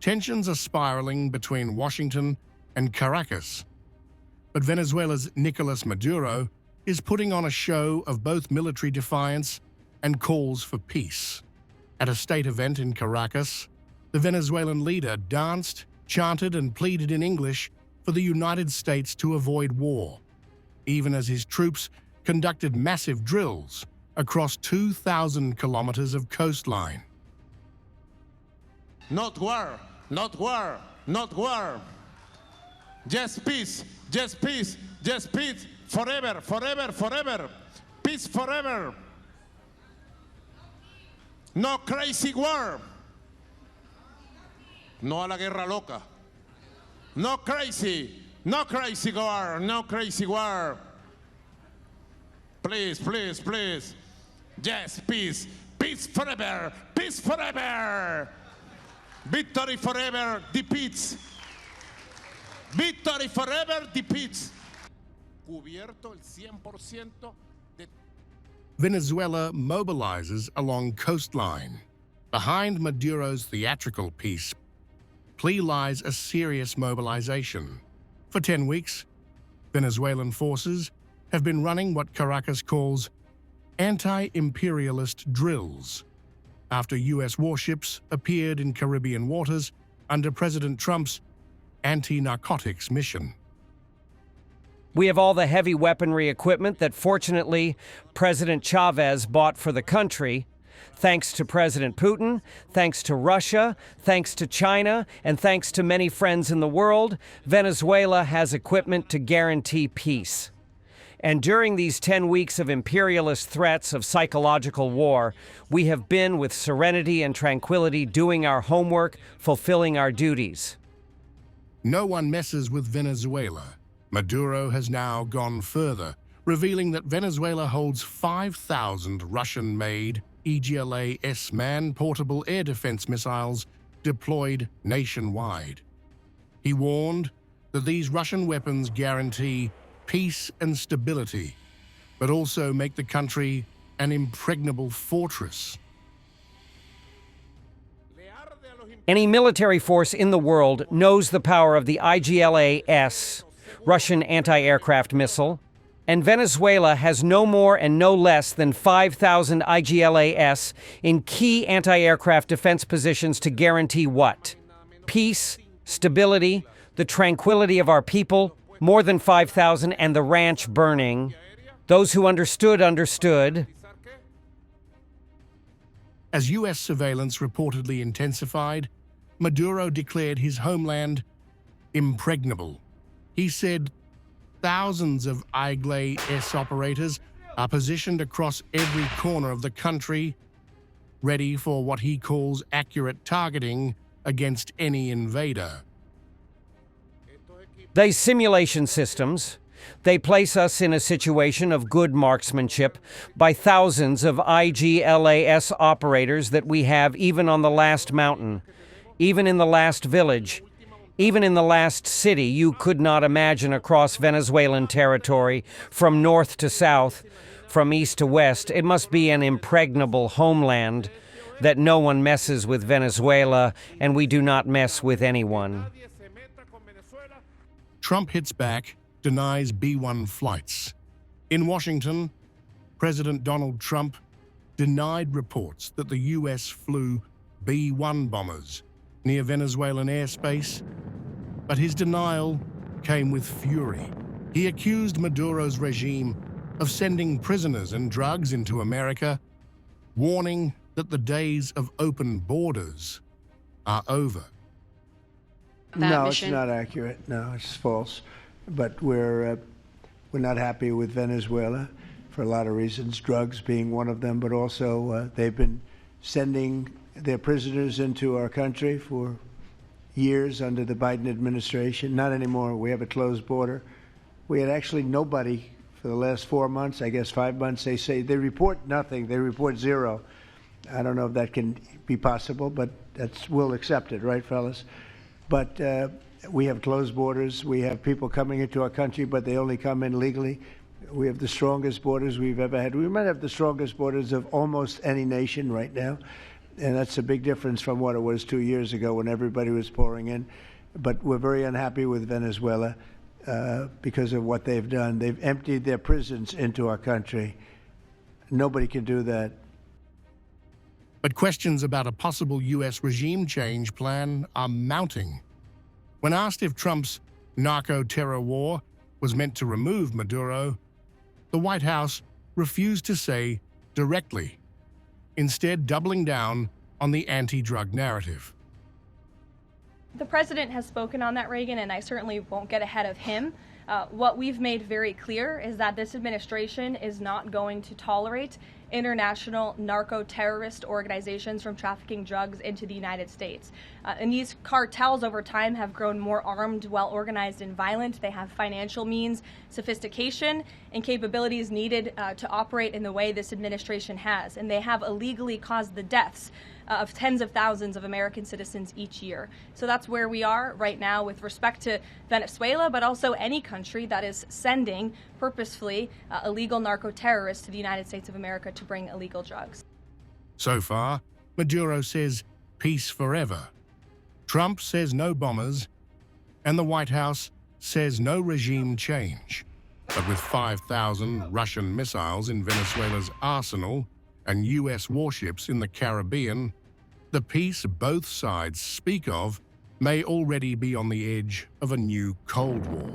Tensions are spiraling between Washington and Caracas, but Venezuela's Nicolás Maduro is putting on a show of both military defiance and calls for peace. At a state event in Caracas, the Venezuelan leader danced, chanted, and pleaded in English for the United States to avoid war, even as his troops conducted massive drills across 2,000 kilometers of coastline. Not war, not war, not war. Just peace, just peace, just peace, forever, forever, forever. Peace forever. No crazy war. No a la guerra loca. No crazy war, no crazy war. Please, please, please. Yes, peace, peace forever, peace forever. Victory forever defeats. Victory forever defeats. Cubierto el 100% de... Venezuela mobilizes along coastline. Behind Maduro's theatrical peace plea lies a serious mobilization. For 10 weeks, Venezuelan forces have been running what Caracas calls anti-imperialist drills after U.S. warships appeared in Caribbean waters under President Trump's anti-narcotics mission. We have all the heavy weaponry equipment that, fortunately, President Chavez bought for the country. Thanks to President Putin, thanks to Russia, thanks to China, and thanks to many friends in the world, Venezuela has equipment to guarantee peace. And during these 10 weeks of imperialist threats of psychological war, we have been with serenity and tranquility doing our homework, fulfilling our duties. No one messes with Venezuela. Maduro has now gone further, revealing that Venezuela holds 5,000 Russian-made IGLA-S man-portable air defense missiles deployed nationwide. He warned that these Russian weapons guarantee peace and stability, but also make the country an impregnable fortress. Any military force in the world knows the power of the IGLA-S, Russian anti-aircraft missile, and Venezuela has no more and no less than 5,000 IGLA-S in key anti-aircraft defense positions to guarantee what? Peace, stability, the tranquility of our people, more than 5,000, and the ranch burning. Those who understood, understood. As U.S. surveillance reportedly intensified, Maduro declared his homeland impregnable. He said thousands of IGLA-S operators are positioned across every corner of the country, ready for what he calls accurate targeting against any invader. These simulation systems, they place us in a situation of good marksmanship by thousands of IGLA-S operators that we have even on the last mountain, even in the last village, even in the last city you could not imagine across Venezuelan territory, from north to south, from east to west. It must be an impregnable homeland that no one messes with Venezuela, and we do not mess with anyone. Trump hits back, denies B-1 flights. In Washington, President Donald Trump denied reports that the U.S. flew B-1 bombers near Venezuelan airspace, but his denial came with fury. He accused Maduro's regime of sending prisoners and drugs into America, warning that the days of open borders are over. No, it's not accurate. No, it's false. But we're not happy with Venezuela for a lot of reasons, drugs being one of them, but also they've been sending their prisoners into our country for years under the Biden administration. Not anymore. We have a closed border. We had actually nobody for the last 4 months, I guess 5 months. They say they report nothing. They report zero. I don't know if that can be possible, but we'll accept it, right, fellas? But we have closed borders. We have people coming into our country, but they only come in legally. We have the strongest borders we've ever had. We might have the strongest borders of almost any nation right now. And that's a big difference from what it was 2 years ago when everybody was pouring in. But we're very unhappy with Venezuela because of what they've done. They've emptied their prisons into our country. Nobody can do that. But questions about a possible U.S. regime change plan are mounting. When asked if Trump's narco-terror war was meant to remove Maduro, the White House refused to say directly, instead doubling down on the anti-drug narrative. The president has spoken on that, Reagan, and I certainly won't get ahead of him. What we've made very clear is that this administration is not going to tolerate international narco-terrorist organizations from trafficking drugs into the United States. And these cartels over time have grown more armed, well-organized, and violent. They have financial means, sophistication, and capabilities needed to operate in the way this administration has. And they have illegally caused the deaths of tens of thousands of American citizens each year. So that's where we are right now with respect to Venezuela, but also any country that is sending purposefully illegal narco-terrorists to the United States of America to bring illegal drugs. So far, Maduro says peace forever. Trump says no bombers, and the White House says no regime change. But with 5,000 Russian missiles in Venezuela's arsenal and U.S. warships in the Caribbean, the peace both sides speak of may already be on the edge of a new Cold War.